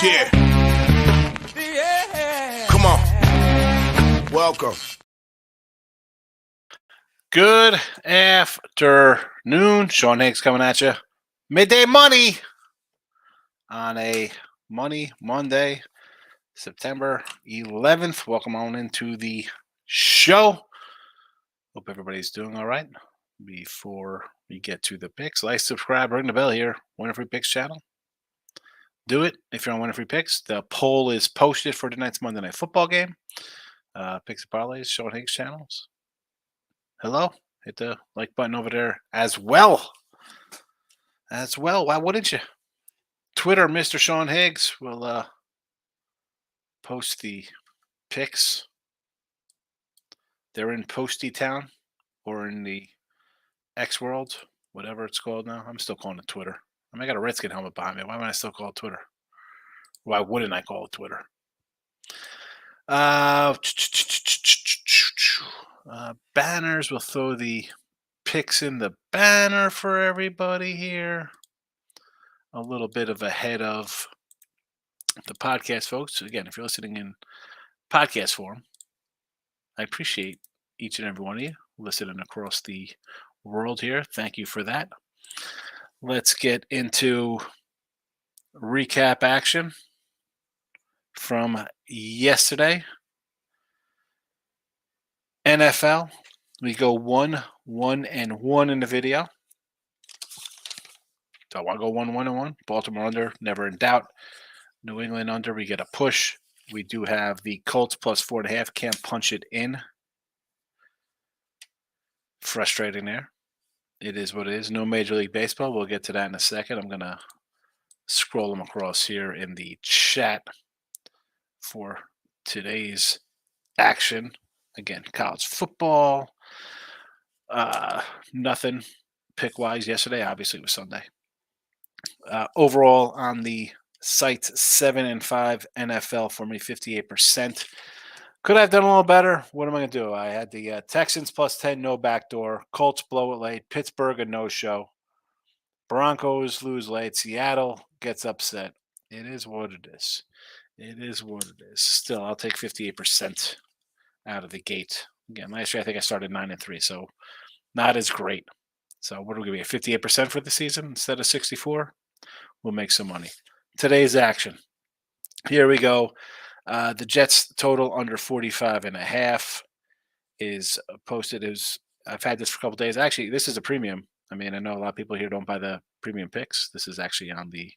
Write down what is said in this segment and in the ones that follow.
Yeah. Come on. Welcome. Good afternoon. Sean Higgs coming at you. Midday Money on a Monday, September 11th. Welcome on into the show. Hope everybody's doing all right. Before we get to the picks, like, subscribe, ring the bell here. Winner Free Picks channel. Do it if you're on Winner Free Picks. The poll is posted for tonight's Monday Night Football game. Picks and parlays, Sean Higgs channels. Hello. Hit the like button over there as well. Why wouldn't you? Twitter, Mr. Sean Higgs will post the picks. They're in Posty Town or in the X World, whatever it's called now. I'm still calling it Twitter. I got a Redskin helmet behind me. Why would I still call it Twitter? Why wouldn't I call it Twitter? Banners. We'll throw the picks in the banner for everybody here. A little bit of ahead of the podcast, folks. Again, if you're listening in podcast form, I appreciate each and every one of you listening across the world here. Thank you for that. Let's get into recap action from yesterday. NFL, we go 1-1-1 in the video. Do I want to go 1-1-1? Baltimore under, never in doubt. New England under, we get a push. We do have the Colts plus 4.5. Can't punch it in. Frustrating there. It is what it is. No Major League Baseball. We'll get to that in a second. I'm going to scroll them across here in the chat for today's action. Again, college football. Nothing pick-wise yesterday. Obviously, it was Sunday. Overall on the site, 7-5 NFL for me, 58%. Could I have done a little better? What am I going to do? I had the Texans plus 10, no backdoor. Colts blow it late. Pittsburgh, a no-show. Broncos lose late. Seattle gets upset. It is what it is. It is what it is. Still, I'll take 58% out of the gate. Again, last year I think I started 9-3, so not as great. So what are we going to be, 58% for the season instead of 64? We'll make some money. Today's action. Here we go. The Jets total under 45.5 is posted. I've had this for a couple days. Actually, this is a premium. I mean, I know a lot of people here don't buy the premium picks. This is actually on the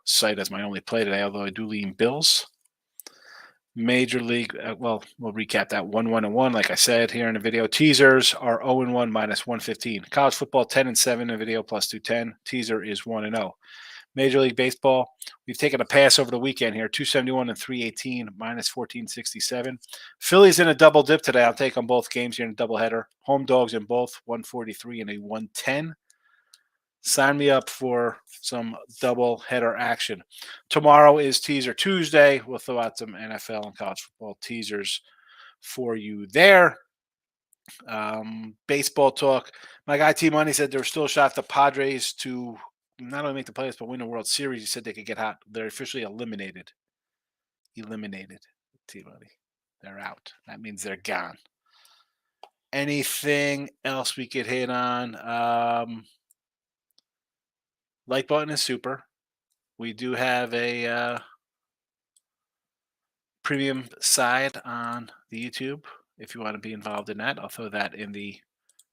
site as my only play today, although I do lean Bills. Major League, we'll recap that 1-1-1. Like I said here in the video, teasers are 0-1 minus 115. College football 10-7 in the video plus 210. Teaser is 1-0. Major League Baseball, we've taken a pass over the weekend here, 271 and 318 minus 1467. Phillies in a double dip today. I'll take on both games here in a doubleheader. Home dogs in both, 143 and a 110. Sign me up for some double header action. Tomorrow is Teaser Tuesday. We'll throw out some NFL and college football teasers for you there. Baseball talk. My guy T Money said there's still a shot the Padres to not only make the playoffs but win the World Series. He said they could get hot. They're officially eliminated. Eliminated. T Money. They're out. That means they're gone. Anything else we could hit on? Like button is super. We do have a premium side on the YouTube. If you want to be involved in that, I'll throw that in the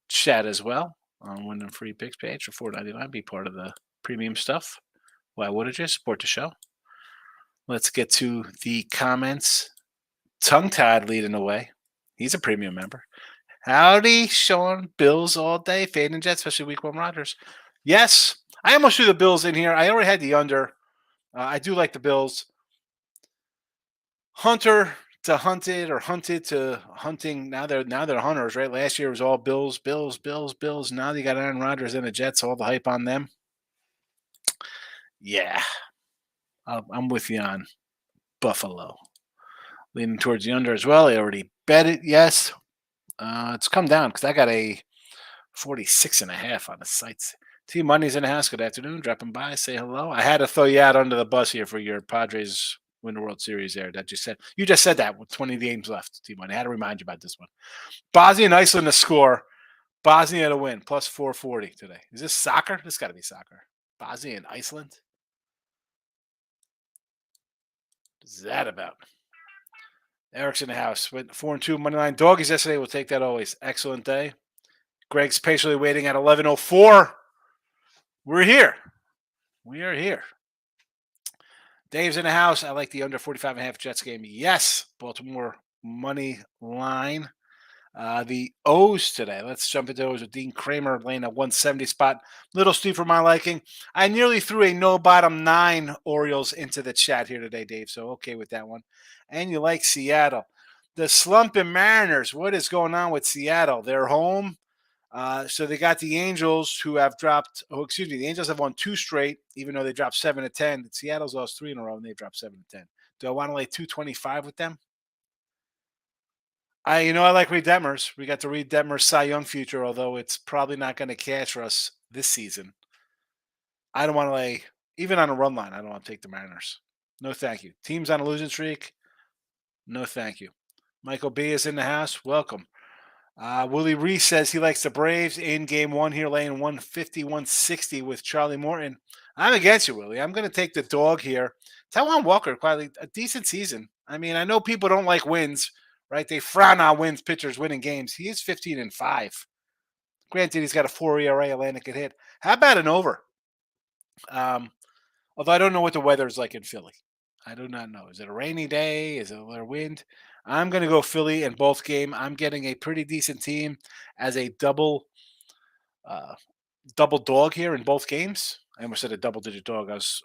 chat as well on Winning Free Picks page for $4.99. Be part of the premium stuff. Why wouldn't you support the show? Let's get to the comments. Tongue-tied leading the way. He's a premium member. Howdy, Sean. Bills all day. Fading Jets, especially week 1 Rodgers. Yes. I almost threw the Bills in here. I already had the under. I do like the Bills. Hunter to hunted or hunted to hunting. Now they're hunters, right? Last year it was all Bills. Now they got Aaron Rodgers and the Jets. All the hype on them. Yeah, I'm with you on Buffalo. Leaning towards the under as well. I already bet it. Yes, it's come down because I got a 46.5 on the sites. T Money's in the house. Good afternoon. Dropping by, say hello. I had to throw you out under the bus here for your Padres win the World Series there. That you just said that with 20 games left, T Money. I had to remind you about this one. Bosnia and Iceland to score. Bosnia to win, plus 440 today. Is this soccer? This got to be soccer. Bosnia and Iceland? What's that about? Eric's in the house. Went 4-2 money line. Doggies yesterday. We'll take that always. Excellent day. Greg's patiently waiting at 11:04. We're here. We are here. Dave's in the house. I like the under 45.5 Jets game. Yes. Baltimore money line. The O's today. Let's jump into those with Dean Kramer laying a 170 spot. Little steep for my liking. I nearly threw a no bottom 9 Orioles into the chat here today, Dave. So okay with that one. And you like Seattle. The slumping Mariners. What is going on with Seattle? They're home. So they got the Angels who have dropped. Oh, excuse me. The Angels have won 2 straight, even though they dropped 7-10. Seattle's lost 3 in a row, and they've dropped 7-10. Do I want to lay 225 with them? I like Reed Detmers. We got the Reed Detmers Cy Young future, although it's probably not going to cash for us this season. I don't want to lay even on a run line. I don't want to take the Mariners. No, thank you. Teams on a losing streak. No, thank you. Michael B is in the house. Welcome. Willie Reese says he likes the Braves in game 1 here, laying 150, 160 with Charlie Morton. I'm against you, Willie. I'm going to take the dog here. Taiwan Walker, quietly, a decent season. I mean, I know people don't like wins, right? They frown on wins, pitchers winning games. He is 15-5. Granted, he's got a 4 ERA. Atlanta could hit. How about an over? Although I don't know what the weather is like in Philly. I do not know. Is it a rainy day? Is it a little wind? I'm going to go Philly in both game. I'm getting a pretty decent team as a uh, double dog here in both games. I almost said a double-digit dog. I was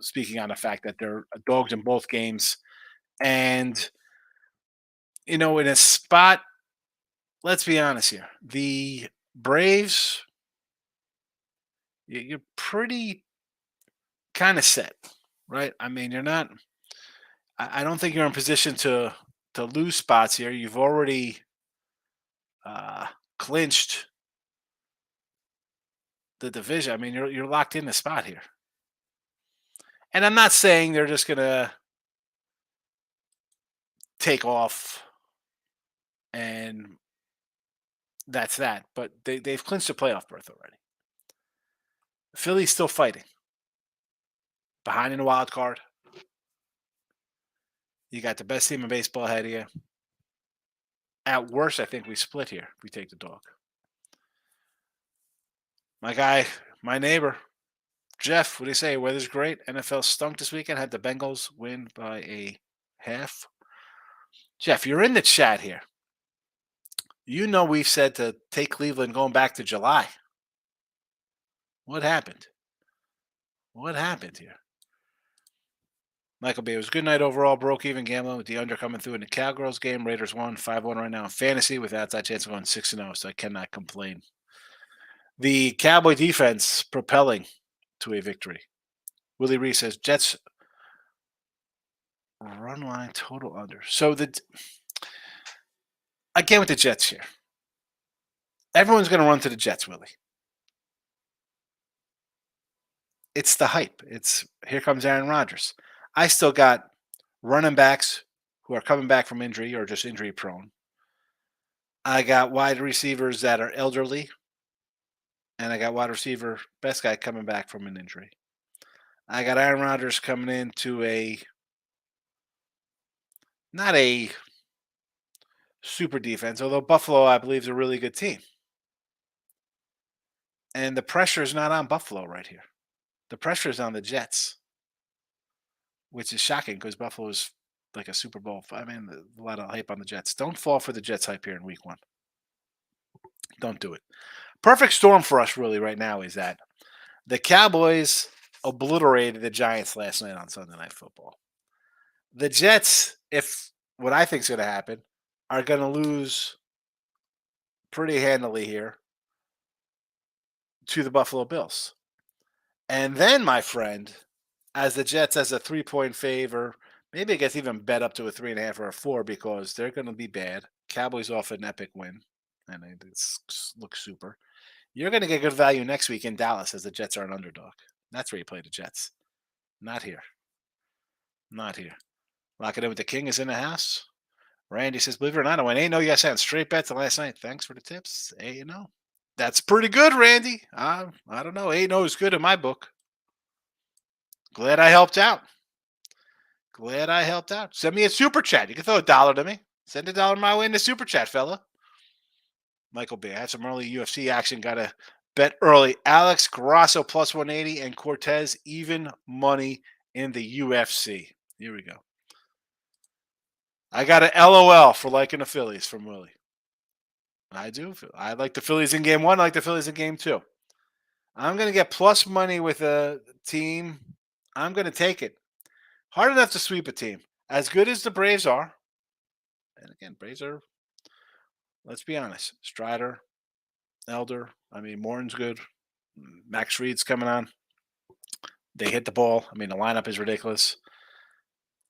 speaking on the fact that they're dogs in both games, and in a spot. Let's be honest here. The Braves, you're pretty kind of set, right? I mean, you're not. I don't think you're in position to lose spots here. You've already uh, clinched the division. I mean, you're locked in the spot here. And I'm not saying they're just gonna take off and that's that, but they've clinched a playoff berth already. Philly's still fighting. Behind in the wild card. You got the best team in baseball ahead of you. At worst, I think we split here if we take the dog. My guy, my neighbor, Jeff, what do you say? Weather's great. NFL stunk this weekend. Had the Bengals win by a half. Jeff, you're in the chat here. You know we've said to take Cleveland going back to July. What happened? What happened here? Michael B. It was a good night overall. Broke even gambling with the under coming through in the Cowgirls game. Raiders won 5-1 right now in fantasy with outside chance of going 6-0, so I cannot complain. The Cowboy defense propelling to a victory. Willie Reese says Jets run line total under. So again with the Jets here. Everyone's going to run to the Jets, Willie. It's the hype. It's here comes Aaron Rodgers. I still got running backs who are coming back from injury or just injury prone. I got wide receivers that are elderly. And I got wide receiver, best guy coming back from an injury. I got Aaron Rodgers coming into not a super defense, although Buffalo, I believe, is a really good team. And the pressure is not on Buffalo right here. The pressure is on the Jets, which is shocking because Buffalo is like a Super Bowl. I mean, a lot of hype on the Jets. Don't fall for the Jets hype here in week 1. Don't do it. Perfect storm for us really right now is that the Cowboys obliterated the Giants last night on Sunday Night Football. The Jets, if what I think is going to happen, are going to lose pretty handily here to the Buffalo Bills. And then, my friend, as the Jets as a 3-point favor, maybe it gets even bet up to a 3.5 or a 4 because they're going to be bad. Cowboys off an epic win, and it looks super. You're going to get good value next week in Dallas as the Jets are an underdog. That's where you play the Jets. Not here. Not here. Lock it in with the King is in the house. Randy says, believe it or not, I went 8-0 yes and straight bet to last night. Thanks for the tips. 8-0. That's pretty good, Randy. I don't know. 8-0 is good in my book. Glad I helped out. Glad I helped out. Send me a super chat. You can throw $1 to me. Send $1 my way in the super chat, fella. Michael B. I had some early UFC action. Got to bet early. Alex Grasso plus 180 and Cortez even money in the UFC. Here we go. I got an LOL for liking the Phillies from Willie. I do. I like the Phillies in game 1. I like the Phillies in game 2. I'm going to get plus money with a team. I'm going to take it. Hard enough to sweep a team. As good as the Braves are. And again, Braves are, let's be honest, Strider, Elder. I mean, Morin's good. Max Fried's coming on. They hit the ball. I mean, the lineup is ridiculous.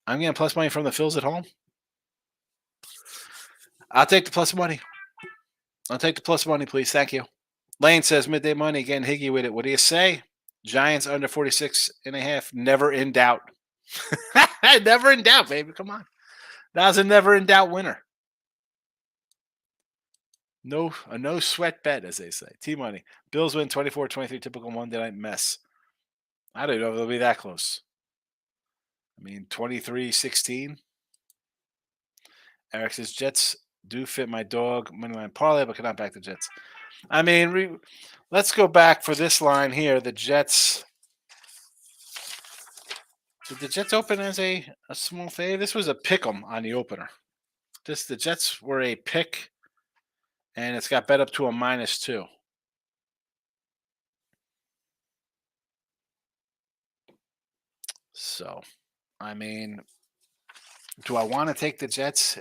I'm getting plus money from the Phils at home. I'll take the plus money. I'll take the plus money, please. Thank you. Lane says midday money. Again, Higgy with it. What do you say? Giants under 46.5. Never in doubt. Never in doubt, baby. Come on. That was a never in doubt winner. No sweat bet, as they say. T-Money. Bills win 24-23, typical Monday night mess. I don't know if they'll be that close. I mean, 23-16. Eric says, Jets do fit my dog. Moneyline parlay, but cannot back the Jets. I mean, let's go back for this line here. The Jets. Did the Jets open as a small fave? This was a pick 'em on the opener. The Jets were a pick, and it's got bet up to a -2. So, I mean, do I want to take the Jets?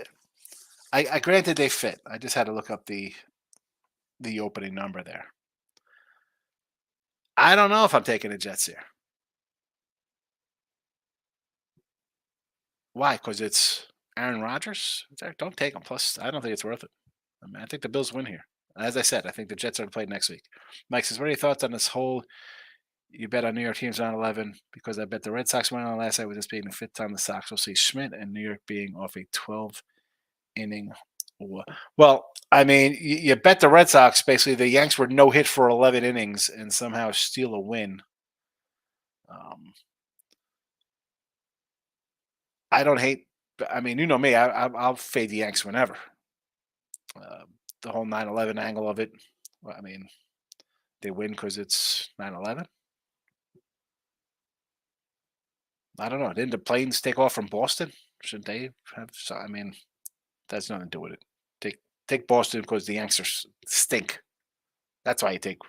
I granted they fit. I just had to look up the opening number there. I don't know if I'm taking the Jets here. Why? Because it's Aaron Rodgers? Don't take them. Plus, I don't think it's worth it. I mean, I think the Bills win here. As I said, I think the Jets are to play next week. Mike says, what are your thoughts on this whole you bet on New York teams on 11? Because I bet the Red Sox went on last night with this being the 5th time the Sox will see Schmidt and New York being off a 12-inning. Well, I mean, you bet the Red Sox. Basically, the Yanks were no hit for 11 innings and somehow steal a win. I don't hate. I mean, you know me. I'll fade the Yanks whenever. The whole 9/11 angle of it. Well, I mean, they win because it's 9/11. I don't know. Didn't the planes take off from Boston? Shouldn't they have? So, I mean, that's nothing to do with it. Take Boston because the Yanks stink. That's why you take,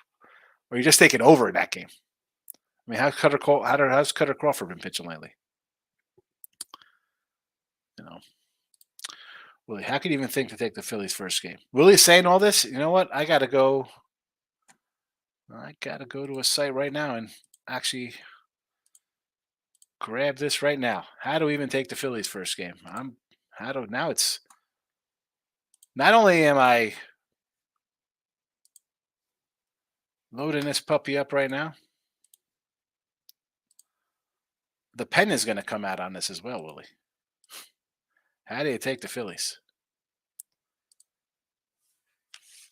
or you just take it over in that game. I mean, how's Cutter Crawford been pitching lately? You know, Willie, how could you even think to take the Phillies first game? Willie's saying all this. You know what? I gotta go to a site right now and actually grab this right now. How do we even take the Phillies first game? Now it's not only am I loading this puppy up right now, the pen is going to come out on this as well, Willie. How do you take the Phillies?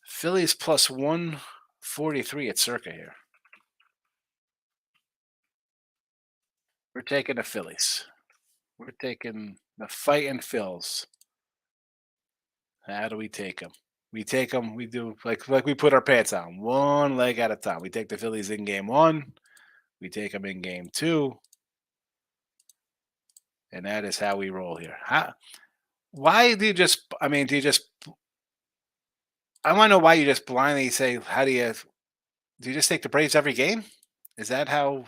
Phillies plus 143 at Circa here. We're taking the Phillies. We're taking the fighting Phils. How do we take them? We take them. We do like we put our pants on, one leg at a time. We take the Phillies in game 1. We take them in game 2. And that is how we roll here. Why do you just? I mean, do you just? I want to know why you just blindly say, "How do you just take the Braves every game?" Is that how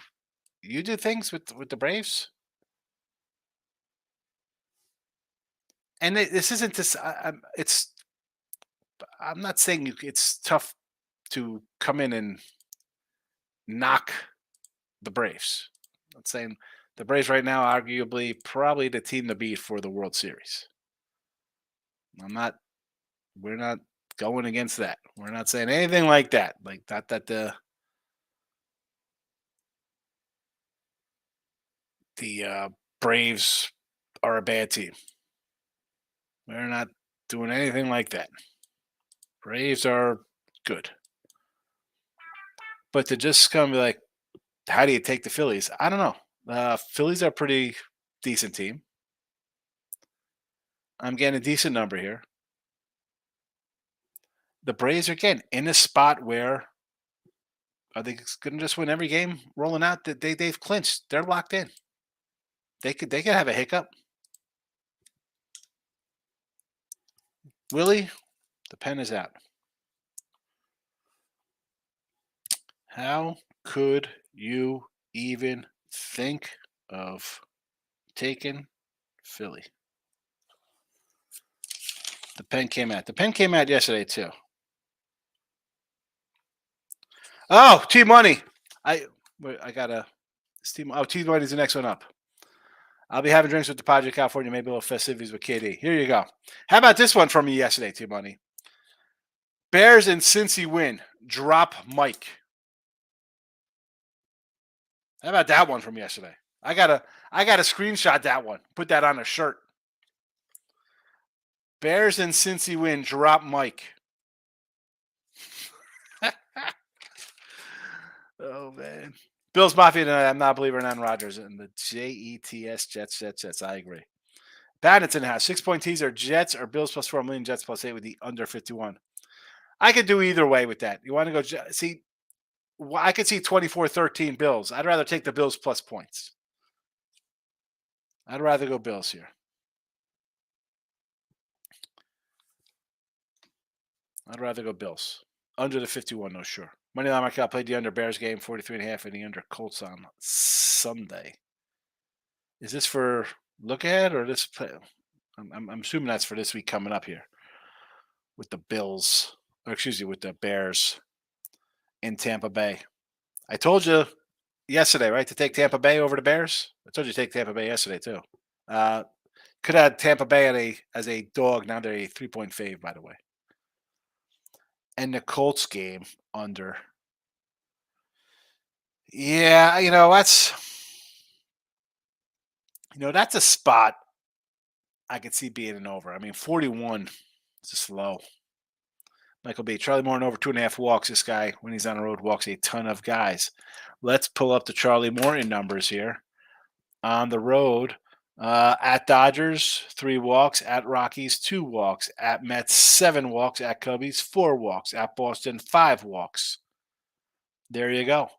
you do things with the Braves? And this isn't this. It's. I'm not saying it's tough to come in and knock the Braves. I'm not saying the Braves right now, arguably, probably the team to beat for the World Series. We're not going against that. We're not saying anything like that. Like that the Braves are a bad team. We're not doing anything like that. Braves are good. But to just come be like, how do you take the Phillies? I don't know. Phillies are a pretty decent team. I'm getting a decent number here. The Braves are again in a spot where are they going to just win every game rolling out? They've clinched. They're locked in. They could have a hiccup. Willie, the pen is out. How could you even think of taking Philly? The pen came out. The pen came out yesterday too. Oh, T Money. I gotta. T Money's the next one up. I'll be having drinks with the Padre California, maybe a little festivities with KD. Here you go. How about this one from me yesterday, T Money? Bears and Cincy win. Drop Mike. How about that one from yesterday? I gotta screenshot that one. Put that on a shirt. Bears and Cincy win. Drop Mike. Oh man. Bills Mafia tonight. I'm not a believer in Aaron Rodgers and the Jets. I agree. Bandits in the house. 6-point teaser. Jets or Bills plus 4 million. Jets plus 8 with the under 51. I could do either way with that. You want to go see? I could see 24-13 Bills. I'd rather take the Bills plus points. I'd rather go Bills here. I'd rather go Bills. Under the 51, no sure. Moneyline Markel played the under Bears game, 43.5, and the under Colts on Sunday. Is this for look ahead or this play? I'm assuming that's for this week coming up here with the Bills, with the Bears in Tampa Bay. I told you yesterday, right, to take Tampa Bay over the Bears. I told you to take Tampa Bay yesterday too. Could have had Tampa Bay as a dog. Now they're a 3-point fave, by the way. And the Colts game under. Yeah, that's a spot I could see being an over. I mean, 41 is just low. Michael B. Charlie Moore over 2.5 walks. This guy, when he's on the road, walks a ton of guys. Let's pull up the Charlie Moore numbers here. On the road, at Dodgers, 3 walks. At Rockies, 2 walks. At Mets, 7 walks. At Cubbies, 4 walks. At Boston, 5 walks. There you go.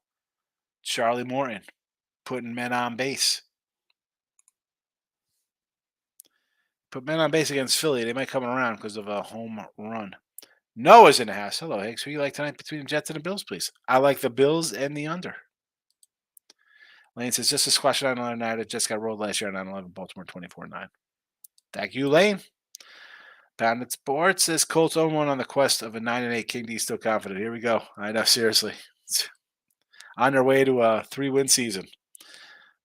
Charlie Morton putting men on base. Put men on base against Philly. They might come around because of a home run. Noah's in the house. Hello, Higgs. Who you like tonight between the Jets and the Bills, please? I like the Bills and the under. Lane says, just a squash 9-11 night. It just got rolled last year on 9-11. Baltimore 24-9. Thank you, Lane. Pounded Sports says, Colts own one on the quest of a 9-8. King D still confident. Here we go. I know, seriously. On their way to a 3-win season.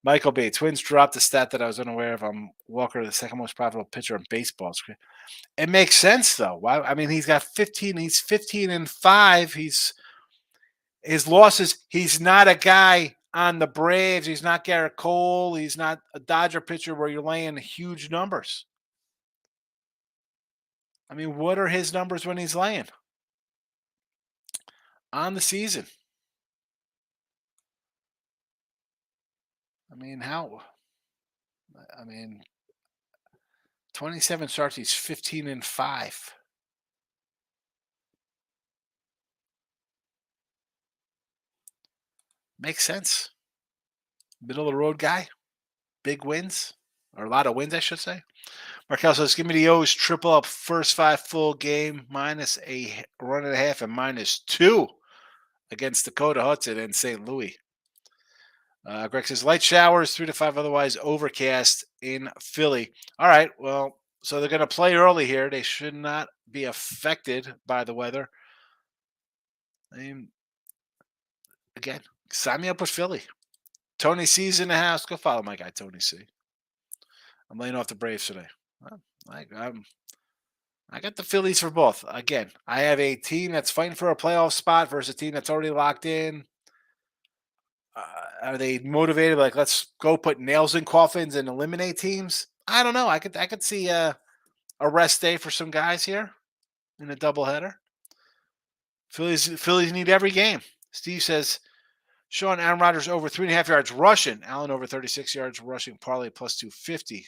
Michael B. Twins dropped the stat that I was unaware of. Walker, the second most profitable pitcher in baseball. It makes sense, though. Why? I mean, he's got 15. He's 15-5. His losses. He's not a guy on the Braves. He's not Garrett Cole. He's not a Dodger pitcher where you're laying huge numbers. I mean, what are his numbers when he's laying on the season? I mean, how? I mean, 27 starts. He's 15-5. Makes sense. Middle of the road guy. Big wins. Or a lot of wins, I should say. Markel says, give me the O's triple up first 5 full game, minus a run and a half and -2 against Dakota Hudson and St. Louis. Greg says, light showers, 3 to 5 otherwise overcast in Philly. All right, well, so they're going to play early here. They should not be affected by the weather. I mean, again, sign me up with Philly. Tony C's in the house. Go follow my guy, Tony C. I'm laying off the Braves today. I'm I got the Phillies for both. Again, I have a team that's fighting for a playoff spot versus a team that's already locked in. Are they motivated? Like, let's go put nails in coffins and eliminate teams. I don't know. I could see a rest day for some guys here in a doubleheader. Phillies need every game. Steve says Sean Aaron Rodgers over 3.5 yards rushing. Allen over 36 yards rushing. Parlay plus 250.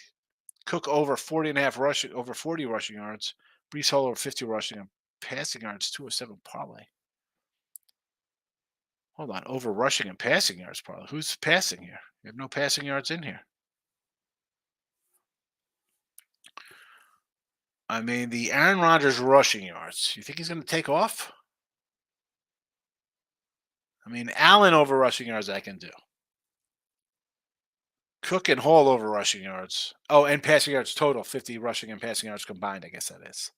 Cook over 40.5 rushing, over 40 rushing yards. Brees Hall over 50 rushing and passing yards, 207 parlay. Hold on, over rushing and passing yards parlay. Who's passing here? You have no passing yards in here. I mean, the Aaron Rodgers rushing yards. You think he's going to take off? I mean, Allen over rushing yards I can do. Cook and Hall over rushing yards. Oh, and passing yards total, 50 rushing and passing yards combined, I guess that is.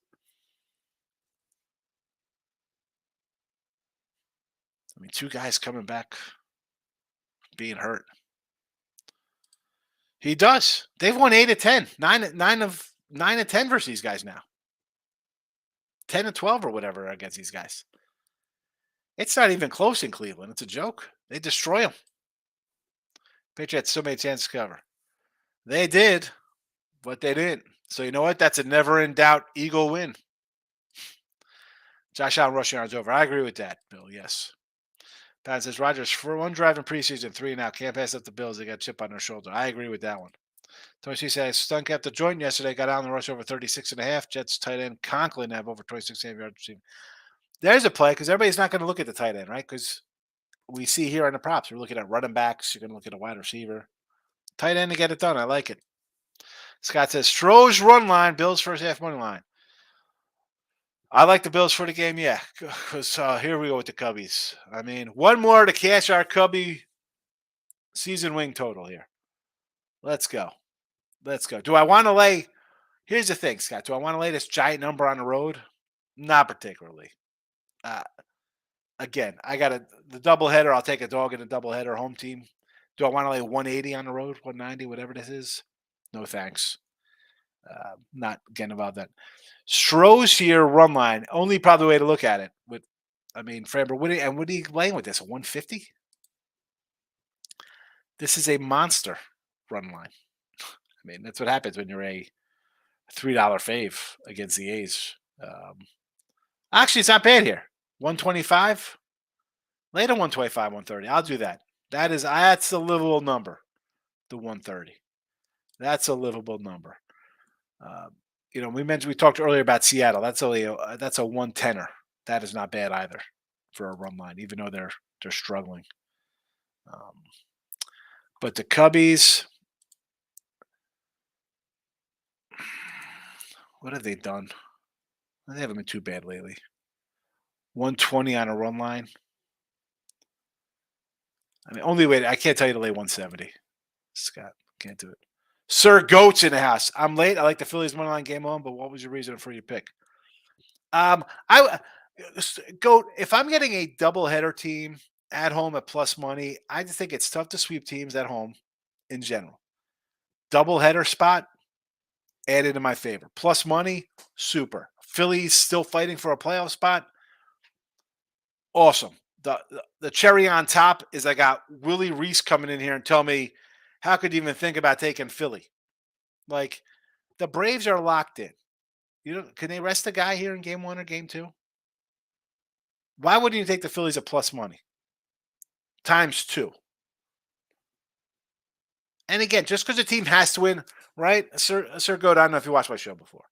I mean, two guys coming back being hurt. He does. They've won 8 of 10. 9 of 10 versus these guys now. 10 of 12 or whatever against these guys. It's not even close in Cleveland. It's a joke. They destroy them. Patriots still made a chance to cover. They did, but they didn't. So you know what? That's a never in doubt Eagle win. Josh Allen rushing yards over. I agree with that, Bill. Yes. Pat says Rodgers for one drive in preseason, 3 now. Can't pass up the Bills. They got a chip on their shoulder. I agree with that one. Tony C says Stunk at the joint yesterday. Got out on the rush over 36.5. Jets tight end Conklin have over 26.5 yards receiving. There's a play because everybody's not going to look at the tight end, right? Because we see here on the props, we're looking at running backs. You're going to look at a wide receiver. Tight end to get it done. I like it. Scott says Stroh's run line, Bills first half money line. I like the Bills for the game, yeah, because here we go with the Cubbies. I mean, one more to cash our Cubby season wing total here. Let's go. Let's go. Do I want to lay? Here's the thing, Scott. Do I want to lay this giant number on the road? Not particularly. Again, I got the doubleheader. I'll take a dog in a doubleheader home team. Do I want to lay 180 on the road, 190, whatever this is? No thanks. Not getting about that. Stroh's here run line. Only probably way to look at it. Framber, what are you laying with this? A 150? This is a monster run line. I mean, that's what happens when you're a $3 fave against the A's. Actually, it's not bad here. 125. Later 125, 130. I'll do that. That's a livable number. The 130. That's a livable number. We talked earlier about Seattle. That's only that's a 110er. That is not bad either for a run line, even though they're struggling. But the Cubbies, what have they done? They haven't been too bad lately. 120 on a run line. I mean, only way I can't tell you to lay 170. Scott, can't do it. Sir Goat's in the house. I'm late. I like the Phillies money line game on, but what was your reason for your pick? Goat. If I'm getting a doubleheader team at home at plus money, I just think it's tough to sweep teams at home in general. Doubleheader spot added in my favor. Plus money, super. Phillies still fighting for a playoff spot. Awesome. The cherry on top is I got Willie Reese coming in here and tell me, how could you even think about taking Philly? Like, the Braves are locked in. Can they rest the guy here in game 1 or game 2? Why wouldn't you take the Phillies at plus money? Times 2. And again, just because the team has to win, right? Sir Goat, I don't know if you watched my show before.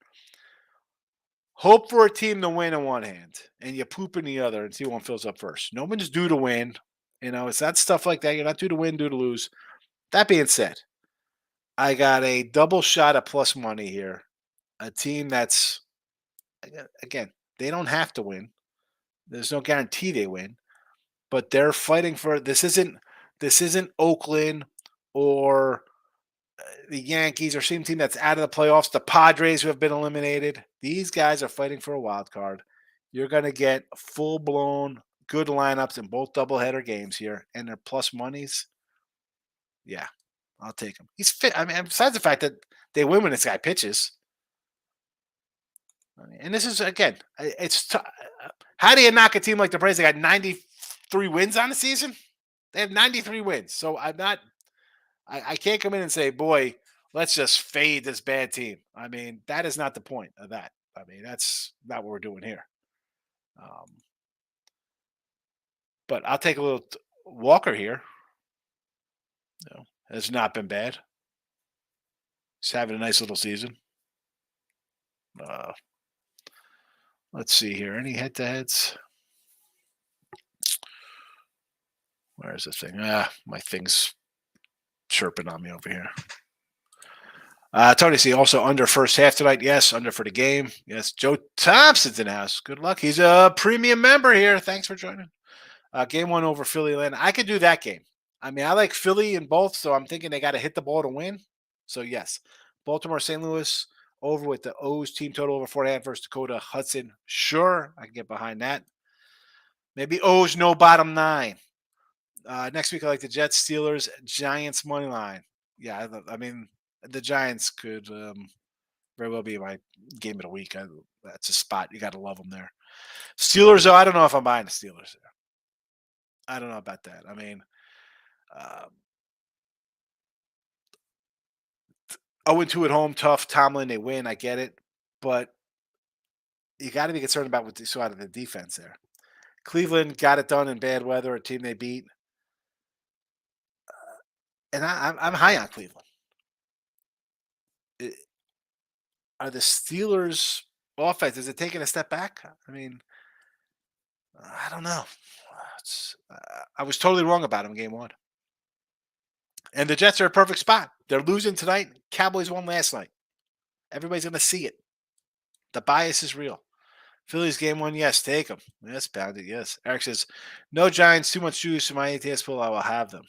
Hope for a team to win in one hand, and you poop in the other and see one fills up first. No one's due to win. It's not stuff like that. You're not due to win, due to lose. That being said, I got a double shot at plus money here. A team that's, again, they don't have to win. There's no guarantee they win, but they're fighting for this. Isn't Oakland or the Yankees or some team that's out of the playoffs. The Padres who have been eliminated. These guys are fighting for a wild card. You're going to get full blown good lineups in both doubleheader games here, and they're plus monies. Yeah, I'll take him. He's fit. I mean, besides the fact that they win when this guy pitches. And this is again, how do you knock a team like the Braves? They got 93 wins on the season. They have 93 wins. So I'm not. I can't come in and say, boy, let's just fade this bad team. I mean, that is not the point of that. I mean, that's not what we're doing here. Um, but I'll take a little Walker here. Has not been bad. He's having a nice little season. Uh, let's see here. Any head-to-heads? Where's the thing? My thing's chirping on me over here. Tony C. Also under first half tonight. Yes, under for the game. Yes, Joe Thompson's in the house. Good luck. He's a premium member here. Thanks for joining. Game one over Philly Atlanta. I could do that game. I mean, I like Philly in both, so I'm thinking they got to hit the ball to win. So yes, Baltimore, St. Louis over with the O's team total over 4.5 versus Dakota Hudson. Sure, I can get behind that. Maybe O's no bottom 9. Next week, I like the Jets, Steelers, Giants money line. Yeah, I mean, the Giants could very well be my game of the week. That's a spot. You got to love them there. Steelers, though, I don't know if I'm buying the Steelers there. I don't know about that. I mean, 0-2 at home, tough. Tomlin, they win. I get it. But you got to be concerned about what they saw out of the defense there. Cleveland got it done in bad weather, a team they beat. And I'm high on Cleveland. Are the Steelers' offense, is it taking a step back? I mean, I don't know. I was totally wrong about them game one. And the Jets are a perfect spot. They're losing tonight. Cowboys won last night. Everybody's going to see it. The bias is real. Phillies game one, yes, take them. Yes, pounded, yes. Eric says, no Giants, too much juice in my ATS pool. I will have them.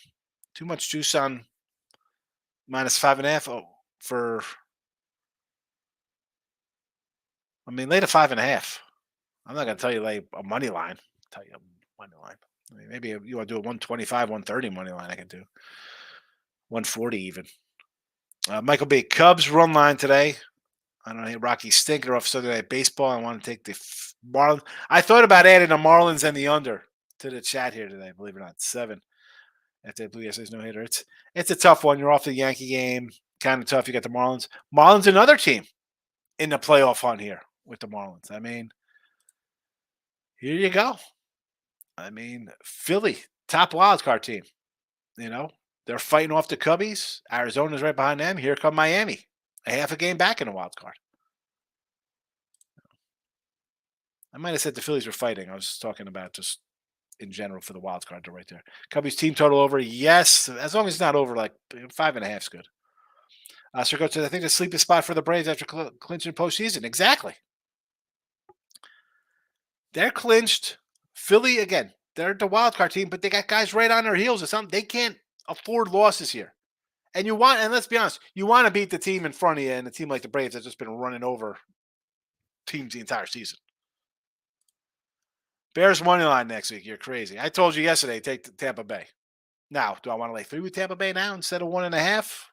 Too much juice on -5.5. Oh, lay the 5.5. I'm not going to tell you lay a money line. I'll tell you a money line. I mean, maybe you want to do a 125, 130 money line. I can do 140 even. Michael B. Cubs run line today. I don't know. Rocky Stinker off Sunday Night Baseball. I want to take the Marlins. I thought about adding the Marlins and the under to the chat here today. Believe it or not, 7 after Blue Jays no hitter. It's a tough one. You're off the Yankee game. Kind of tough. You got the Marlins. Marlins, another team in the playoff hunt here with the Marlins. I mean, here you go. I mean, Philly, top wild card team. You know, they're fighting off the Cubbies. Arizona's right behind them. Here come Miami, a half a game back in the wild card. I might have said the Phillies were fighting. I was talking about just in general for the wild card right there. Cubbies team total over. Yes, as long as it's not over like 5.5 is good. So go to I think the sleeping spot for the Braves after clinching postseason. Exactly. They're clinched. Philly again. They're the wild card team, but they got guys right on their heels or something. They can't afford losses here. And let's be honest, you want to beat the team in front of you, and a team like the Braves has just been running over teams the entire season. Bears money line next week. You're crazy. I told you yesterday, take the Tampa Bay. Now, do I want to lay 3 with Tampa Bay now instead of 1.5?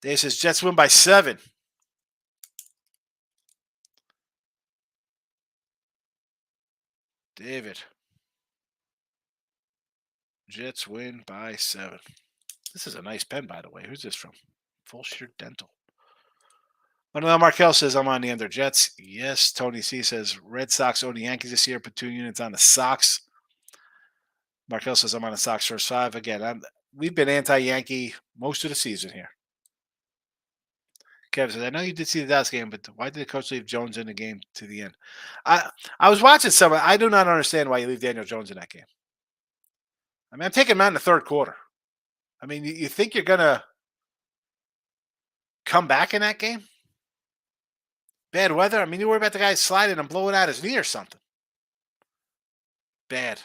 Dave says Jets win by 7. David. Jets win by 7. This is a nice pen, by the way. Who's this from? Full Shirt Dental. Manuel Markel says I'm on the under Jets. Yes. Tony C says Red Sox own the Yankees this year. Put 2 units on the Sox. Markel says I'm on the Sox first 5. Again, we've been anti-Yankee most of the season here. Kevin says, I know you did see the Dallas game, but why did the coach leave Jones in the game to the end? I was watching some. I do not understand why you leave Daniel Jones in that game. I mean, I'm taking him out in the third quarter. I mean, you think you're going to come back in that game? Bad weather? I mean, you worry about the guy sliding and blowing out his knee or something. Bad.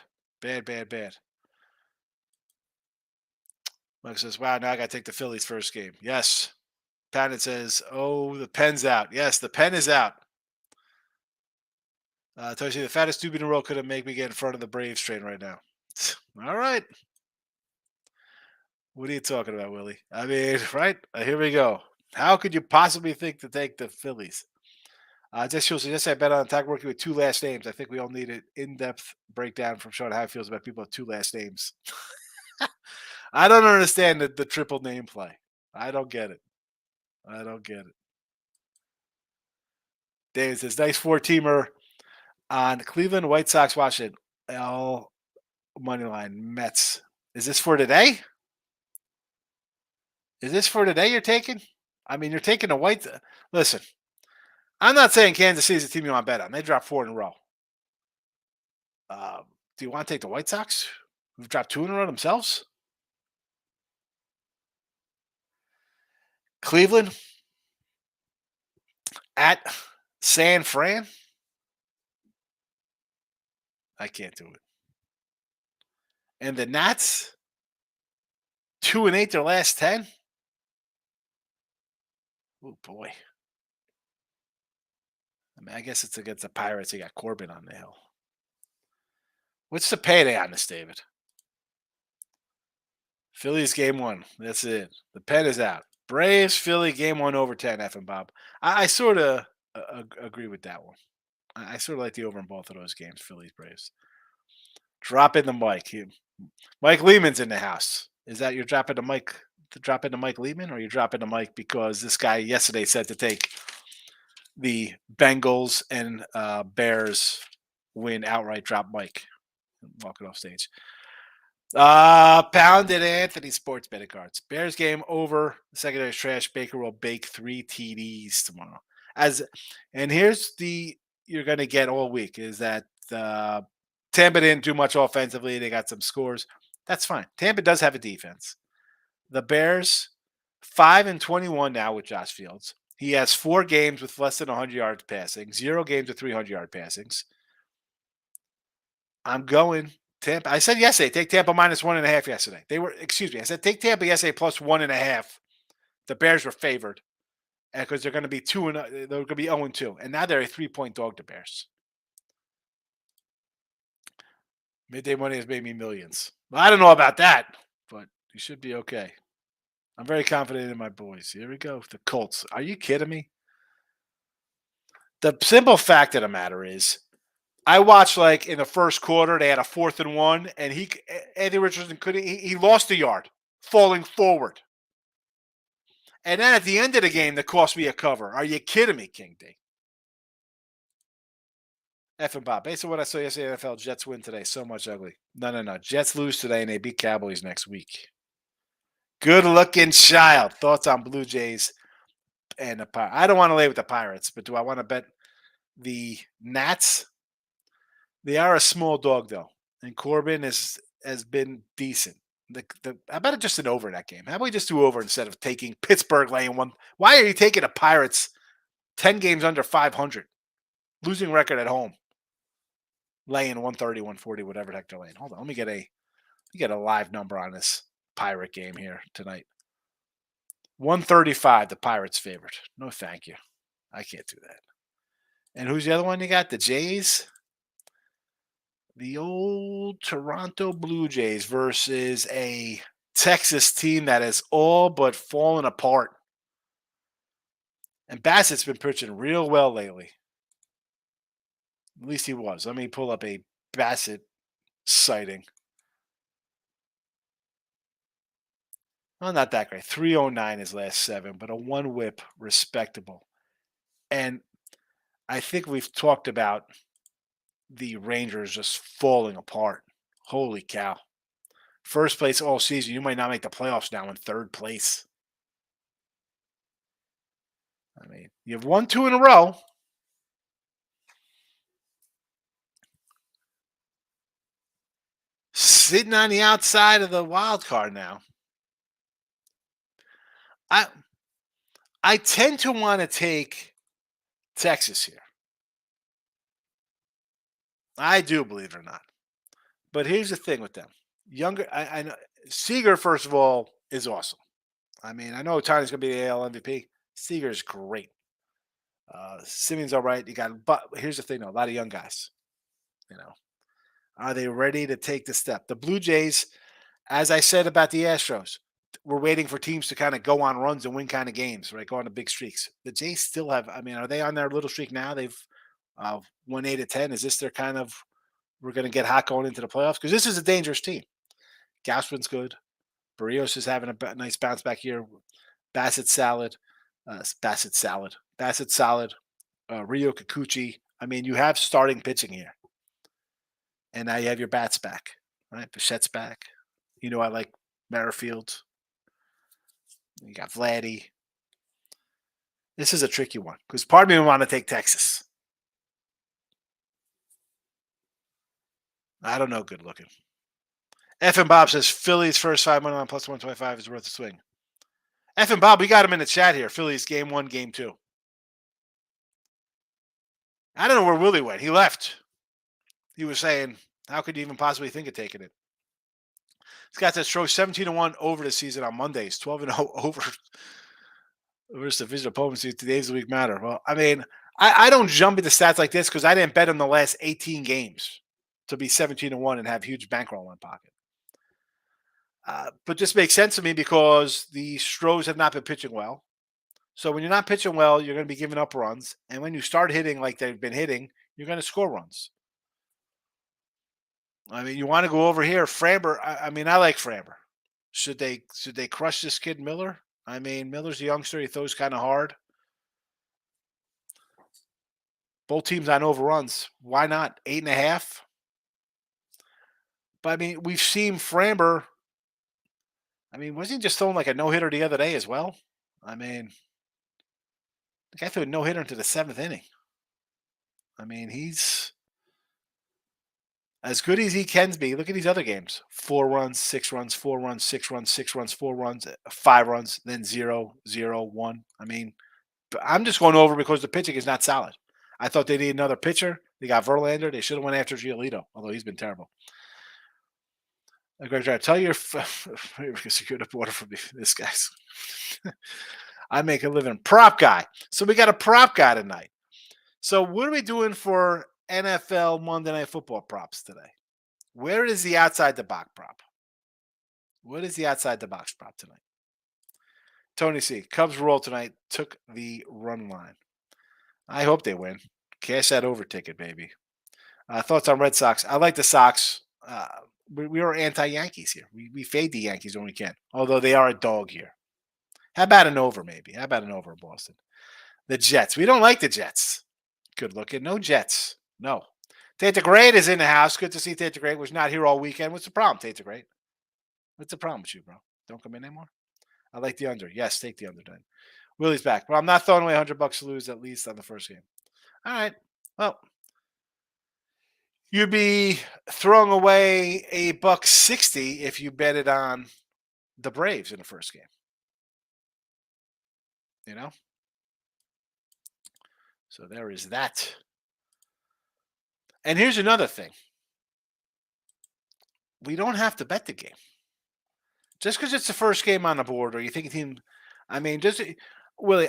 Mike says, wow, now I got to take the Phillies first game. Yes. Patton says, oh, the pen's out. Yes, the pen is out. Tells you the fattest tube in the world could have made me get in front of the Braves train right now. All right. What are you talking about, Willie? I mean, right? Here we go. How could you possibly think to take the Phillies? Just feels yes, I bet on tag working with two last names. I think we all need an in-depth breakdown from Sean how he feels about people with two last names. I don't understand the triple name play. I don't get it. I don't get it. Dave says nice four-teamer on Cleveland White Sox. Washington L money line Mets. Is this for today? Is this for today? You're taking? I mean, you're taking a white. Listen, I'm not saying Kansas City is a team you want to bet on. They dropped four in a row. Do you want to take the White Sox, who've dropped two in a row themselves? Cleveland at San Fran? I can't do it. And the Nats, 2-8 their last 10? Oh, boy. I mean, I guess it's against the Pirates. They got Corbin on the hill. What's the payday on this, David? Phillies game one. That's it. The pen is out. Braves, Philly, game one over 10, F and Bob. I sort of agree with that one. I sort of like the over in both of those games, Phillies, Braves. Drop in the mic. Mike Lehman's in the house. Is that you're dropping the mic to drop into Mike Lehman, or you're dropping the mic because this guy yesterday said to take the Bengals and Bears win outright, drop Mike walking off stage. Pounded Anthony sports betting cards. Bears game over. The secondary is trash. Baker will bake 3 TDs tomorrow. And here's the you're going to get all week is that Tampa didn't do much offensively. They got some scores. That's fine. Tampa does have a defense. The Bears 5-21 now with Josh Fields. He has 4 games with less than 100 yards passing, 0 games with 300-yard passings. I'm going Tampa. I said yesterday, take Tampa -1.5 yesterday. I said take Tampa yesterday plus 1.5. The Bears were favored because they're going to be they're going to be 0-2, and now they're a 3-point dog. The Bears. Midday money has made me millions. Well, I don't know about that, but you should be okay. I'm very confident in my boys. Here we go. The Colts. Are you kidding me? The simple fact of the matter is, I watched like in the first quarter, they had a 4th and 1, and Anthony Richardson he lost a yard falling forward. And then at the end of the game, that cost me a cover. Are you kidding me, King D? F and Bob. Based on what I saw yesterday, NFL Jets win today. So much ugly. No. Jets lose today, and they beat Cowboys next week. Good looking child. Thoughts on Blue Jays and the Pirates? I don't want to lay with the Pirates, but do I want to bet the Nats? They are a small dog, though, and Corbin has been decent. How about it just an over in that game? How about we just do over instead of taking Pittsburgh laying one? Why are you taking the Pirates 10 games under 500, losing record at home, laying 130, 140, whatever the heck they're laying? Hold on, let me get a live number on this Pirate game here tonight. 135, the Pirates favorite. No, thank you. I can't do that. And who's the other one you got? The Jays? The old Toronto Blue Jays versus a Texas team that has all but fallen apart. And Bassett's been pitching real well lately. At least he was. Let me pull up a Bassett sighting. Well, not that great. 309 his last 7, but a 1 whip, respectable. And I think we've talked about the Rangers just falling apart. Holy cow. First place all season. You might not make the playoffs now in 3rd place. I mean, you've won 2 in a row. Sitting on the outside of the wild card now. I tend to want to take Texas here. I do, believe it or not. But here's the thing with them. I know Seager, first of all, is awesome. I mean, I know Tony's going to be the AL MVP. Seager's great. Simeon's all right. But here's the thing, though. A lot of young guys. Are they ready to take the step? The Blue Jays, as I said about the Astros, we're waiting for teams to kind of go on runs and win kind of games, right? Go on to big streaks. The Jays still have. I mean, are they on their little streak now? They've won 8 of 10. Is this their kind of? We're going to get hot going into the playoffs because this is a dangerous team. Gausman's good. Barrios is having a nice bounce back here. Bassett salad. Bassett solid. Rio Kikuchi. I mean, you have starting pitching here, and now you have your bats back, right? Bichette's back. You know, I like Merrifield. You got Vladdy. This is a tricky one because part of me want to take Texas. I don't know. Good looking. F and Bob says Phillies first 5 money on plus 125 is worth a swing. F and Bob, we got him in the chat here. Phillies game 1, game 2. I don't know where Willie went. He left. He was saying, how could you even possibly think of taking it? Scott says throw 17-1 over the season on Mondays, 12-0 over versus division opponents. Today's the week matter. Well, I mean, I don't jump into stats like this because I didn't bet on the last 18 games to be 17-1 and have huge bankroll in my pocket. But this makes sense to me because the Stros have not been pitching well. So when you're not pitching well, you're going to be giving up runs. And when you start hitting like they've been hitting, you're going to score runs. I mean, you want to go over here. Framber, I mean, I like Framber. Should they crush this kid Miller? I mean, Miller's a youngster. He throws kind of hard. Both teams on overruns. Why not? 8.5. But I mean, we've seen Framber. I mean, wasn't he just throwing like a no-hitter the other day as well? I mean, the guy threw a no-hitter into the 7th inning. I mean, he's as good as he can be. Look at these other games. 4 runs, 6 runs, 4 runs, 6 runs, 6 runs, 4 runs, 5 runs, then 0, 0, 1. I mean, I'm just going over because the pitching is not solid. I thought they need another pitcher. They got Verlander. They should have went after Giolito, although he's been terrible. Greg, try to tell your secure the border from this guy's. I make a living. Prop guy. So we got a prop guy tonight. So what are we doing for NFL Monday Night Football props today? Where is the outside the box prop? What is the outside the box prop tonight? Tony C. Cubs roll tonight. Took the run line. I hope they win. Cash that over ticket, baby. Thoughts on Red Sox? I like the Sox. We are anti-Yankees here. We fade the Yankees when we can, although they are a dog here. How about an over, maybe? How about an over in Boston? The Jets. We don't like the Jets. Good looking. No Jets. No. Tate Great is in the house. Good to see Tate Great. Was not here all weekend. What's the problem, Tate Great? What's the problem with you, bro? Don't come in anymore? I like the under. Yes, take the under then. Willie's back. But I'm not throwing away $100 to lose at least on the first game. All right. Well, you'd be throwing away $160 if you bet it on the Braves in the first game. You know? So there is that. And here's another thing. We don't have to bet the game. Just because it's the first game on the board or you think a team, I mean, just Willie,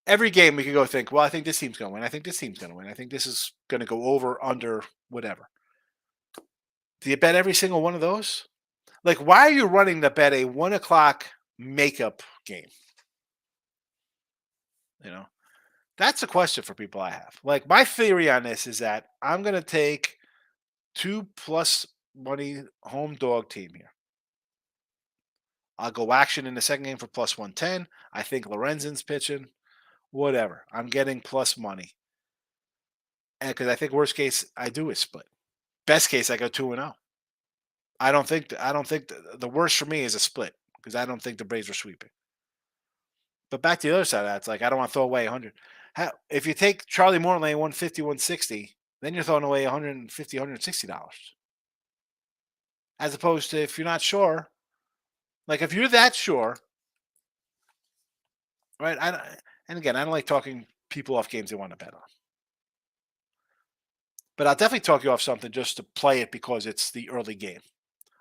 every game we could go think, well, I think this team's going to win. I think this team's going to win. I think this is going to go over, under, whatever. Do you bet every single one of those? Like, why are you running to bet a 1 o'clock makeup game? You know, that's a question for people I have. Like, my theory on this is that I'm going to take 2+ money home dog team here. I'll go action in the second game for plus 110. I think Lorenzen's pitching. Whatever. I'm getting plus money. And because I think worst case I do is split. Best case I go 2-0. I don't think the worst for me is a split because I don't think the Braves are sweeping. But back to the other side of that, it's like I don't want to throw away 100. If you take Charlie Morton lane 150, 160, then you're throwing away $150, $160. As opposed to if you're not sure, like if you're that sure, right? And again, I don't like talking people off games they want to bet on. But I'll definitely talk you off something just to play it because it's the early game.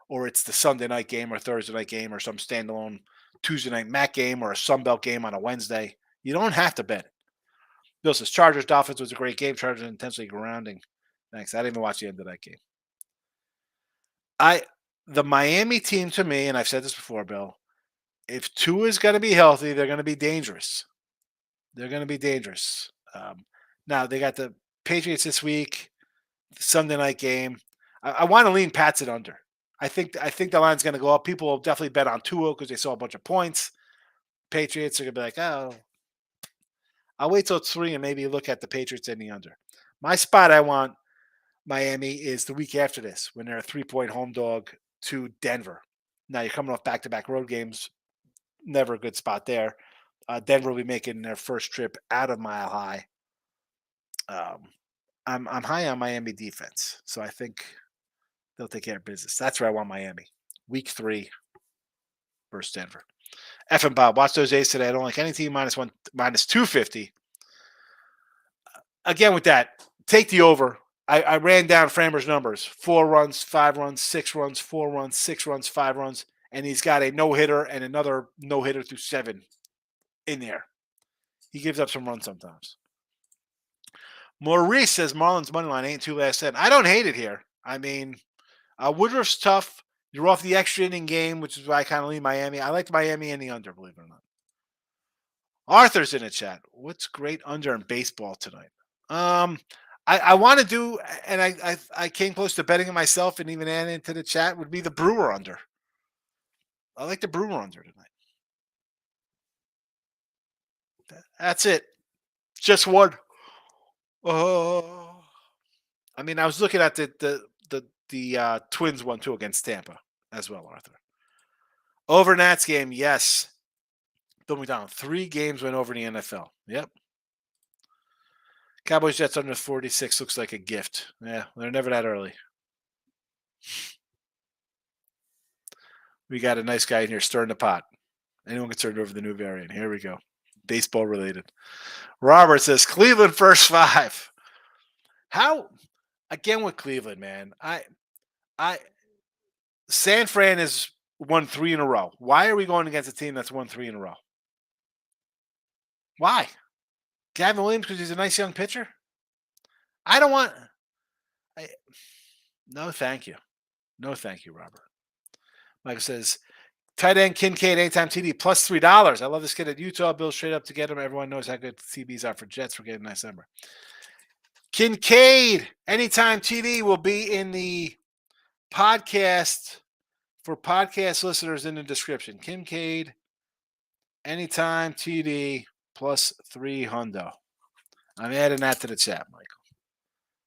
Or it's the Sunday night game or Thursday night game or some standalone Tuesday night MAC game or a Sunbelt game on a Wednesday. You don't have to bet it. Bill says Chargers Dolphins was a great game. Chargers intensely grounding. Thanks. I didn't even watch the end of that game. The Miami team to me, and I've said this before, Bill, If Tua is going to be healthy, they're going to be dangerous. They're going to be dangerous. Now they got the Patriots this week, Sunday night game. I want to lean Pats at under. I think the line's going to go up. People will definitely bet on Tua because they saw a bunch of points. Patriots are going to be like, oh, I'll wait till it's 3 and maybe look at the Patriots in the under. My spot I want Miami is the week after this when they're a 3-point home dog to Denver. Now you're coming off back-to-back road games. Never a good spot there. Denver will be making their first trip out of Mile High. I'm high on Miami defense, so I think they'll take care of business. That's where I want Miami. Week 3 versus Denver. F and Bob, watch those A's today. I don't like any team minus 250. Again, with that, take the over. I ran down Framber's numbers: 4 runs, 5 runs, 6 runs, 4 runs, 6 runs, 5 runs, and he's got a no hitter and another no hitter through 7 in there. He gives up some runs sometimes. Maurice says Marlins money line ain't 2 last 10. I don't hate it here. I mean, Woodruff's tough. You're off the extra inning game, which is why I kind of lean Miami. I like Miami in the under, believe it or not. Arthur's in the chat. What's great under in baseball tonight? I want to do, and I came close to betting it myself, and even adding into the chat would be the Brewer under. I like the Brewer under tonight. That's it. Just one. Oh, I mean, I was looking at the Twins one too against Tampa as well, Arthur. Over Nats game, yes. Bill McDonald, 3 games went over in the NFL. Yep. Cowboys Jets under 46 looks like a gift. Yeah, they're never that early. We got a nice guy in here stirring the pot. Anyone concerned over the new variant? Here we go. Baseball related. Robert says Cleveland first 5. How? Again with Cleveland, man. San Fran has won 3 in a row. Why are we going against a team that's won 3 in a row? Why? Gavin Williams because he's a nice young pitcher? I don't want. No, thank you. No, thank you, Robert. Michael says, tight end Kincaid anytime TD plus $3. I love this kid at Utah. Bill straight up to get him. Everyone knows how good CBs are for Jets. We're getting a nice number. Kincaid anytime TD will be in the podcast for podcast listeners in the description. Kincaid anytime TD plus 3 hundo. I'm adding that to the chat, Michael.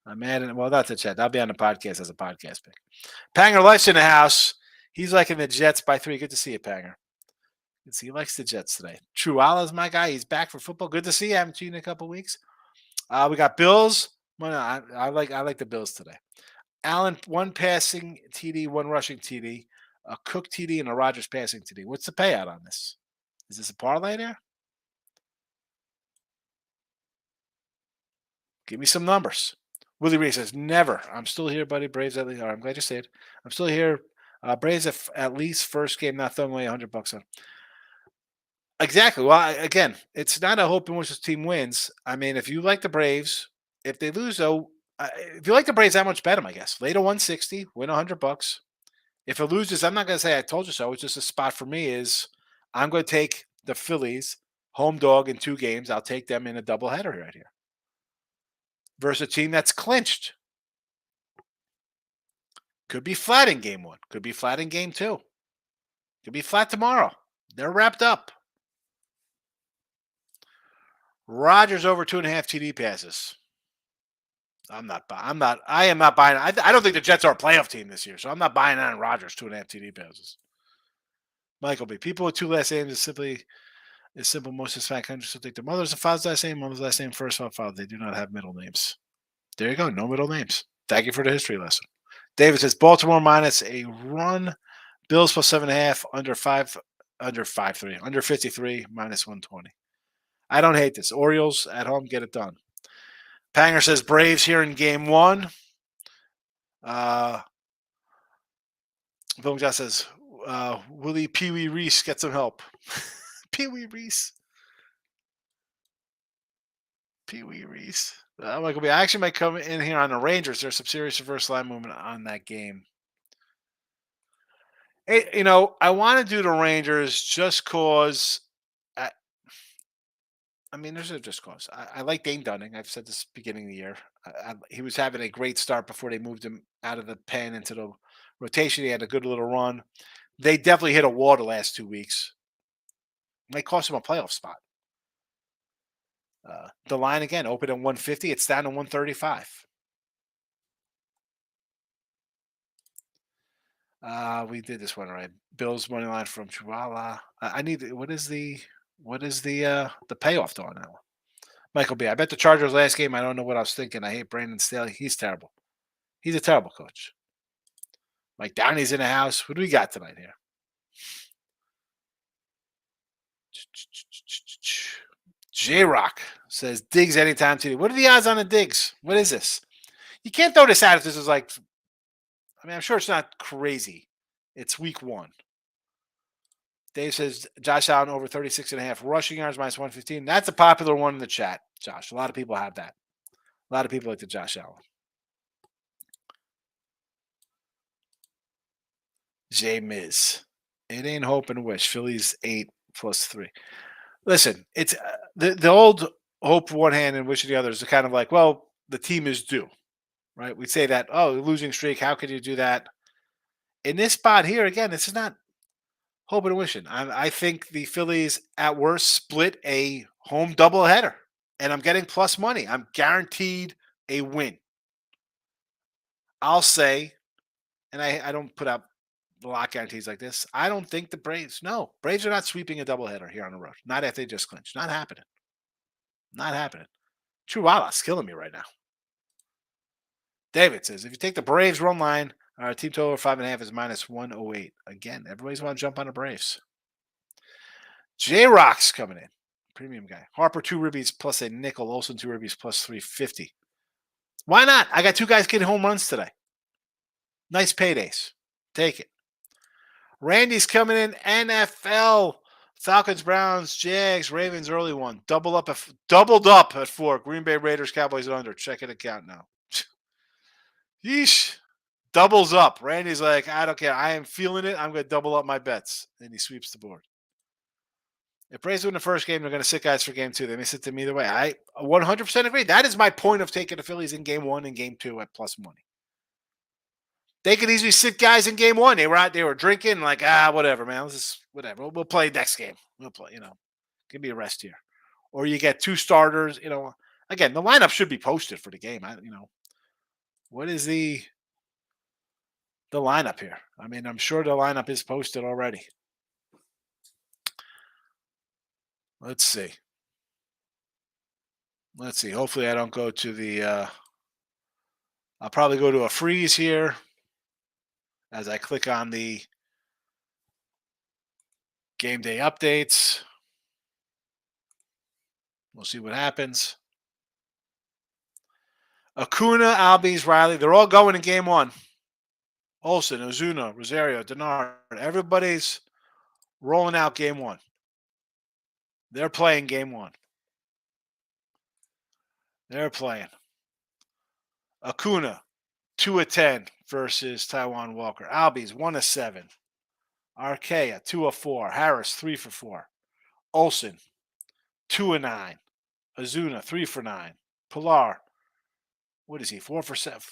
I'm adding, well, not the chat. I'll be on the podcast as a podcast pick. Panger Life's in the house. He's liking the Jets by 3. Good to see you, Panger. He likes the Jets today. True Allah's my guy. He's back for football. Good to see you. I haven't seen you in a couple weeks. We got Bills. Well, no, I like the Bills today. Allen, 1 passing TD, 1 rushing TD, a Cook TD, and a Rodgers passing TD. What's the payout on this? Is this a parlay there? Give me some numbers. Willie Ray says, never. I'm still here, buddy. Braves at least. I'm glad you said. I'm still here. Braves at least first game, not throwing away $100 on. Exactly. Well, again, it's not a hope in which this team wins. I mean, if you like the Braves, if they lose, though, if you like the Braves that much, bet them, I guess. Lay to 160, win $100. If it loses, I'm not going to say I told you so. It's just a spot for me is I'm going to take the Phillies home dog in 2 games. I'll take them in a doubleheader right here. Versus a team that's clinched. Could be flat in game 1. Could be flat in game 2. Could be flat tomorrow. They're wrapped up. Rodgers over 2.5 TD passes. I am not buying. I don't think the Jets are a playoff team this year, so I'm not buying on Rodgers 2.5 TD passes. Michael B. People with 2 last names is simple. Most Hispanic countries will take their mother's and father's last name, mother's last name first, father. They do not have middle names. There you go. No middle names. Thank you for the history lesson. David says Baltimore minus a run. Bills plus 7.5 under 5.3 under 53 minus 120. I don't hate this. Orioles at home, get it done. Panger says Braves here in game 1. Bill Josh says Willie Pee Wee Reese get some help. Pee Wee Reese. Pee Wee Reese. I actually might come in here on the Rangers. There's some serious reverse line movement on that game. I want to do the Rangers just cause. I, I mean, there's a just cause. I like Dane Dunning. I've said this beginning of the year. He was having a great start before they moved him out of the pen into the rotation. He had a good little run. They definitely hit a wall the last 2 weeks. Might cost him a playoff spot. The line again open at 150. It's down to 135. We did this one right. Bills money line from Chihuahua. I need what is the payoff on that one? Michael B. I bet the Chargers last game. I don't know what I was thinking. I hate Brandon Staley. He's terrible. He's a terrible coach. Mike Downey's in the house. What do we got tonight here? J Rock says Diggs anytime today. What are the odds on the Diggs? What is this? You can't throw this out if this is like. I mean, I'm sure it's not crazy. It's week one. Dave says Josh Allen over 36.5 rushing yards minus 115. That's a popular one in the chat, Josh. A lot of people have that. A lot of people like the Josh Allen. J Miz. It ain't hope and wish. Phillies 8+3. Listen, it's the old hope one hand and wish the other is kind of like, well, the team is due, right? We say that, oh, losing streak. How could you do that? In this spot here, again, this is not hoping and wishing. I think the Phillies at worst split a home doubleheader, and I'm getting plus money. I'm guaranteed a win. I'll say, and I don't put out lock guarantees like this. I don't think the Braves. No, Braves are not sweeping a doubleheader here on the road. Not if they just clinch. Not happening. Not happening. Chihuahua's killing me right now. David says if you take the Braves run line, our team total of 5.5 is minus 108. Again, everybody's want to jump on the Braves. J Rock's coming in. Premium guy. Harper 2 ribbies plus a nickel. Olsen 2 ribbies plus 350. Why not? I got 2 guys getting home runs today. Nice paydays. Take it. Randy's coming in. NFL. Falcons, Browns, Jags, Ravens, early one. Doubled up at 4. Green Bay Raiders, Cowboys under. Check it account now. Yeesh. Doubles up. Randy's like, I don't care. I am feeling it. I'm going to double up my bets. And he sweeps the board. If Braves win the first game, they're going to sit guys for game 2. They may sit them either way. I 100% agree. That is my point of taking the Phillies in game 1 and game 2 at plus money. They could easily sit guys in game 1. They were out, they were drinking, like, whatever, man. Whatever. We'll play next game. We'll play, give me a rest here. Or you get 2 starters, Again, the lineup should be posted for the game. What is the lineup here? I mean, I'm sure the lineup is posted already. Let's see. Hopefully I don't go to the I'll probably go to a freeze here as I click on the game day updates. We'll see what happens. Acuna, Albies, Riley, they're all going in game 1. Olsen, Ozuna, Rosario, Denard, everybody's rolling out game 1. They're playing game 1. They're playing. Acuna, 2-10 versus Taiwan Walker. Albies, 1-7. Archaea, 2-4. Harris, 3-4. Olsen, 2-9. Ozuna, 3-9. Pilar, what is he? 4-7.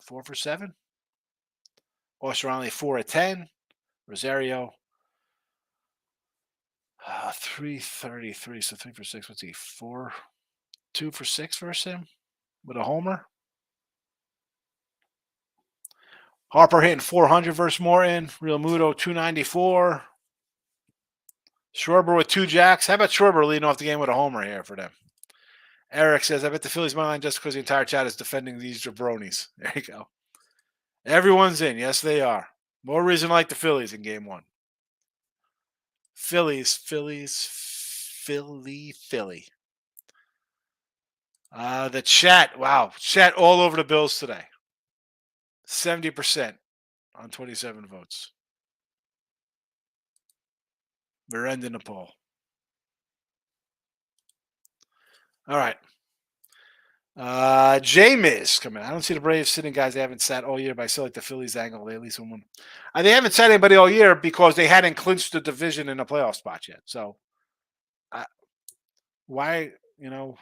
4-7. Ostrani, 4-10. Rosario, 333. So 3-6. What's he? 2-6 versus him with a homer. Harper hitting 400 versus Morton. Real Muto 294. Schwarber with 2 jacks. How about Schwarber leading off the game with a homer here for them? Eric says, I bet the Phillies money line just because the entire chat is defending these jabronis. There you go. Everyone's in. Yes, they are. More reason to like the Phillies in game 1. Philly. The chat. Wow. Chat all over the Bills today. 70% on 27 votes. We're ending the poll. All right. J-Miz coming. I don't see the Braves sitting guys they haven't sat all year, but I still like the Phillies angle. They at least won one. They haven't sat anybody all year because they hadn't clinched the division in a playoff spot yet. So, uh, why, will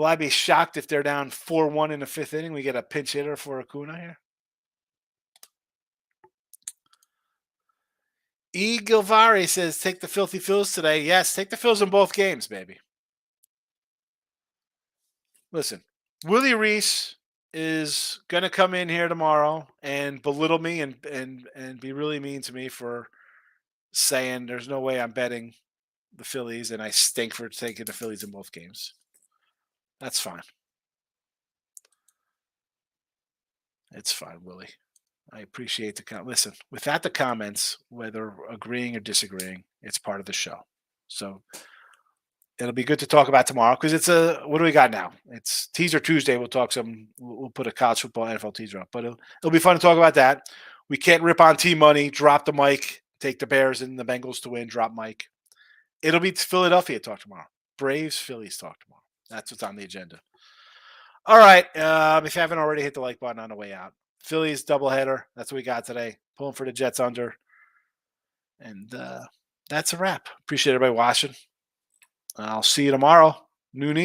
I be shocked if they're down 4-1 in the fifth inning? We get a pinch hitter for Acuna here. E. Gilvari says, take the filthy Phils today. Yes, take the Phils in both games, baby. Listen, Willie Reese is going to come in here tomorrow and belittle me and be really mean to me for saying there's no way I'm betting the Phillies and I stink for taking the Phillies in both games. That's fine. It's fine, Willie. I appreciate the comment. Listen, without the comments, whether agreeing or disagreeing, it's part of the show. So it'll be good to talk about tomorrow because it's what do we got now? It's Teaser Tuesday. We'll talk we'll put a college football NFL teaser up, but it'll be fun to talk about that. We can't rip on T-Money, drop the mic, take the Bears and the Bengals to win, drop mic. It'll be Philadelphia talk tomorrow. Braves, Phillies talk tomorrow. That's what's on the agenda. All right. If you haven't already, hit the like button on the way out. Phillies doubleheader. That's what we got today. Pulling for the Jets under. And that's a wrap. Appreciate everybody watching. I'll see you tomorrow. Noon.